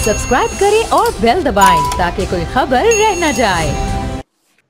Subscribe करें और bell दबाएं ताकि कोई खबर रह न जाए।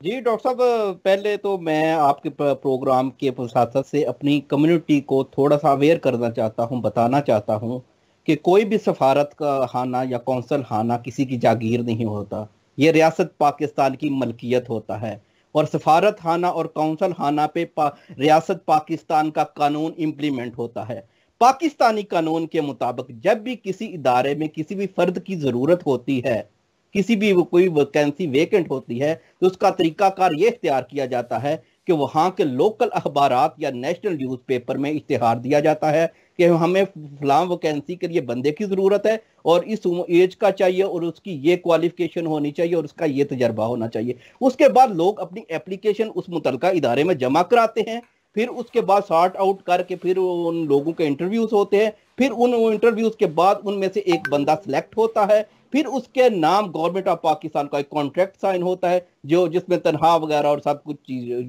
जी डॉक्टर साहब, पहले तो मैं आपके प्रोग्राम के साथ से अपनी कम्युनिटी को थोड़ा सा अवेयर करना चाहता हूँ, बताना चाहता हूँ कि कोई भी सफारत का खाना या कौंसल खाना किसी की जागीर नहीं होता। ये रियासत पाकिस्तान की मलकियत होता है और सफारत खाना और कौंसल खाना पे रियासत पाकिस्तान का कानून इम्प्लीमेंट होता है। पाकिस्तानी कानून के मुताबिक जब भी किसी इदारे में किसी भी फर्द की ज़रूरत होती है, किसी भी कोई वैकेंसी वेकेंट होती है, तो उसका तरीकाकार ये इख्तियार किया जाता है कि वहाँ के लोकल अखबारात या नेशनल न्यूज़पेपर में इश्तिहार दिया जाता है कि हमें फलां वैकेंसी के लिए बंदे की ज़रूरत है और इस एज का चाहिए और उसकी ये क्वालिफिकेशन होनी चाहिए और उसका ये तजर्बा होना चाहिए। उसके बाद लोग अपनी एप्लीकेशन उस मुतलका इदारे में जमा कराते हैं, फिर उसके बाद सॉर्ट आउट करके फिर उन लोगों के इंटरव्यूज होते हैं, फिर उन इंटरव्यूज के बाद उनमें से एक बंदा सिलेक्ट होता है, फिर उसके नाम गवर्नमेंट ऑफ पाकिस्तान का एक कॉन्ट्रैक्ट साइन होता है जो जिसमें तनख्वाह वगैरह और सब कुछ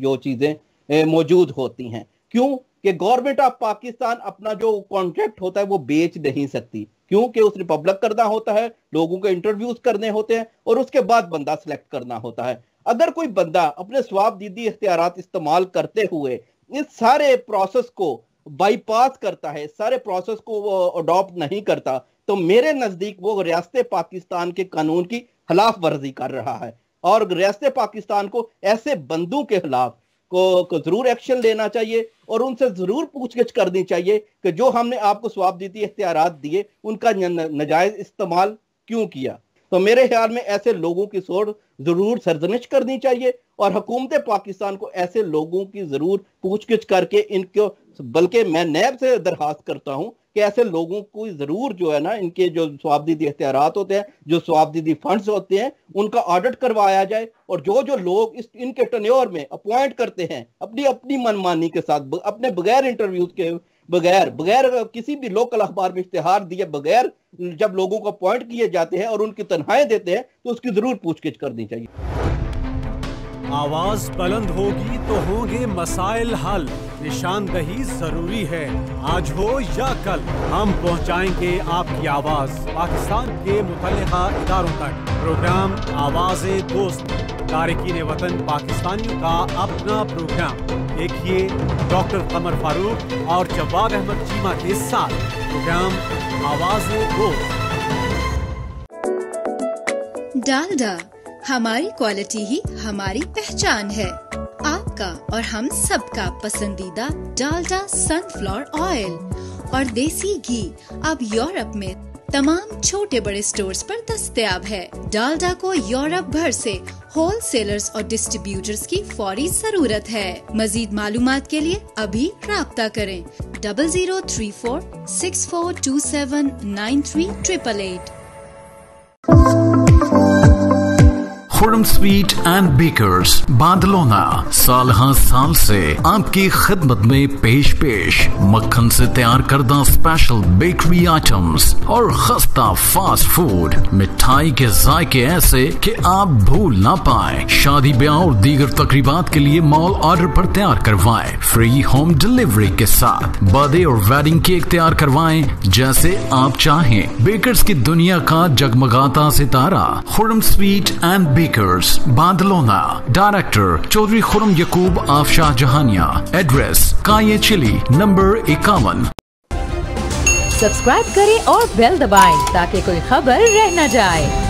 जो चीज़ें मौजूद होती हैं। क्यों कि गवर्नमेंट ऑफ पाकिस्तान अपना जो कॉन्ट्रैक्ट होता है वो बेच नहीं सकती, क्योंकि उसने पब्लिक करना होता है, लोगों के इंटरव्यूज करने होते हैं और उसके बाद बंदा सिलेक्ट करना होता है। अगर कोई बंदा अपने स्वाबदीदी इख्तियारात इस्तेमाल करते हुए इस सारे प्रोसेस को बाईपास करता है, सारे प्रोसेस को वो अडॉप्ट नहीं करता, तो मेरे नज़दीक वो रियासत पाकिस्तान के कानून की खिलाफ वर्जी कर रहा है और रियासत पाकिस्तान को ऐसे बंदों के खिलाफ को जरूर एक्शन लेना चाहिए और उनसे जरूर पूछगिछ करनी चाहिए कि जो हमने आपको स्वाबदीदी इख्तियारात दिए उनका नाजायज इस्तेमाल क्यों किया। तो मेरे ख्याल में ऐसे लोगों की सोच जरूर सरजनिश करनी चाहिए और हुकूमत पाकिस्तान को ऐसे लोगों की जरूर पूछगिछ करके इनको, बल्कि मैं नैब से दरखास्त करता हूं कि ऐसे लोगों को जरूर जो है ना, इनके जो स्वाबदीदी इख्तियारात होते हैं, जो स्वाबदीदी फंड्स होते हैं, उनका ऑडिट करवाया जाए और जो लोग इनके टन्योर में अपॉइंट करते हैं अपनी अपनी मनमानी के साथ, अपने बगैर इंटरव्यूज के बगैर किसी भी लोकल अखबार में इश्तिहार दिए बगैर जब लोगों को अपॉइंट किए जाते हैं और उनकी तनख्वाहें देते हैं, तो उसकी जरूर पूछगिछ करनी चाहिए। आवाज बुलंद होगी तो होंगे मसाइल हल, निशानदही जरूरी है, आज हो या कल हम पहुंचाएंगे आपकी आवाज पाकिस्तान के मुतल्लिका इदारों तक। प्रोग्राम आवाज़े दोस्त, तारिकीन वतन पाकिस्तानियों का अपना प्रोग्राम। देखिए डॉक्टर कमर फारूक और जवाद अहमद चीमा के साथ प्रोग्राम आवाज़े दोस्त। डालडा, हमारी क्वालिटी ही हमारी पहचान है। आपका और हम सबका पसंदीदा डालडा सनफ्लावर ऑयल और देसी घी अब यूरोप में तमाम छोटे बड़े स्टोर्स पर दस्तयाब है। डालडा को यूरोप भर से होलसेलर्स और डिस्ट्रीब्यूटर्स की फौरी जरूरत है। मजीद मालूमात के लिए अभी राब्ता करें 0034 6427 9388। खुर्रम स्वीट एंड बेकर्स बादलोना साल से आपकी खिदमत में पेश मक्खन से तैयार करदा स्पेशल बेकरी आइटम्स और खस्ता फास्ट फूड, मिठाई के जायके ऐसे कि आप भूल ना पाए। शादी ब्याह और दीगर तकरीबात के लिए मॉल ऑर्डर पर तैयार करवाएं, फ्री होम डिलीवरी के साथ। बर्थडे और वेडिंग केक तैयार करवाएं जैसे आप चाहें। बेकर्स की दुनिया का जगमगाता सितारा खुर्रम स्वीट एंड बेकर्स बादलोना। डायरेक्टर चौधरी खुर्रम यकूब आफशाह जहानिया। एड्रेस काये चिली नंबर 51। सब्सक्राइब करें और बेल दबाएं ताकि कोई खबर रह न जाए।